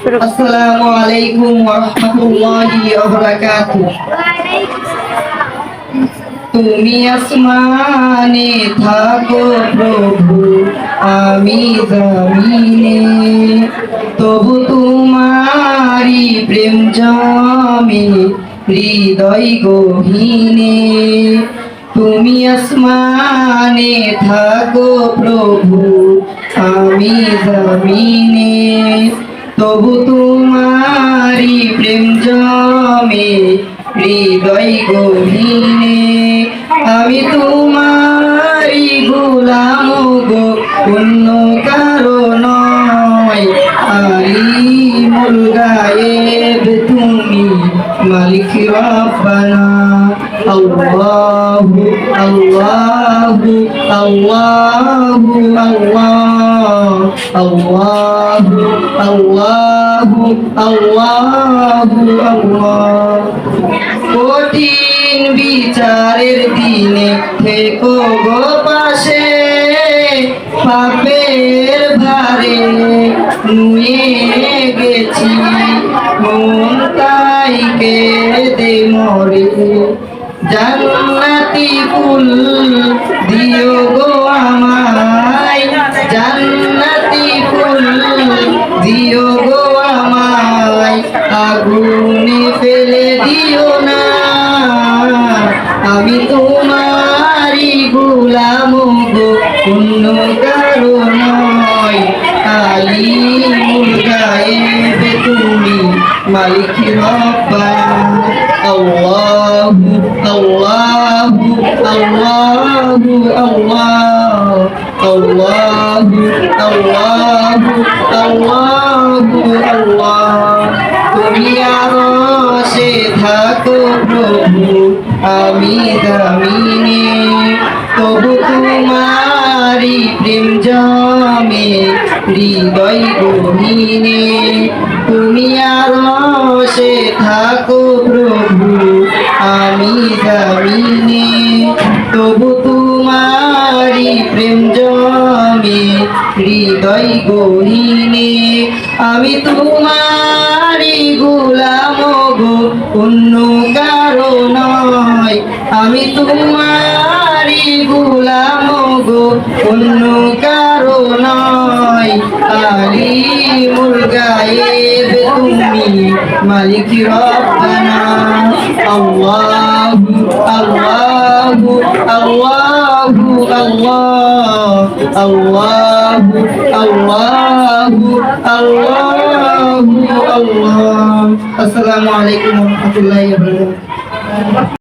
আসসালামু আলাইকুম ওয়া রাহমাতুল্লাহি ওয়া বারাকাতুহু। তুমি আসমানে থাকো প্রভু, আমি জমিনে, তবু তোমারি প্রেম জমে হৃদয় গহীনে। তুমি আসমানে থাকো প্রভু, আমি জমিনে, তবু তোমারি প্রেম জমে হৃদয় গহীনে। আমি তোমারি গোলাম গো, অন্য কারো নয়। আলিমুল গায়েব তুমি, মালিক রব্বানা। আল্লাহু আল্লাহু আল্লাহু আল্লাহ, আল্লাহু আল্লাহু আল্লাহু আল্লাহ। কঠিন বিচারের দিনে থেকো গো পাশে, পাপের ভারে নুয়ে গেছি, মন তাই কেঁদে মরে। জান্নাতি ফুল দিও গো আমায়, জান্নাতি ফুল দিও গো আমায়, আগুনে ফেলে দিও না। আমি তোমারি গোলাম গো, অন্য কারো নয়। আলিমুল গায়েব তুমি, মালিক রব্বানা। আল্লাহু আল্লাহু আল্লাহু আল্লাহ, আল্লাহু আল্লাহু আল্লাহু আল্লাহ। তুমি আরশে থাকো প্রভু, আমি জমিনে, তবু তোমারি প্রেম জমে হৃদয় গহীনে। তুমি আরশে থাকো প্রভু, আমি জমিনে, তবু তোমারি প্রেম জমে হৃদয় গহীনে। আমি তোমারি গোলাম গো, অন্য কারো নয়। আমি তোমারি গোলাম গো, অন্য কারো নয়। আলিমুল গায়েব তুমি, মালিক রব্বানা। আল্লাহু আল্লাহু আল্লাহু আল্লাহ, আল্লাহু আল্লাহু আল্লাহু আল্লাহ। আসসালামু আলাইকুম ওয়া রাহমাতুল্লাহি ওয়া বারাকাতুহু।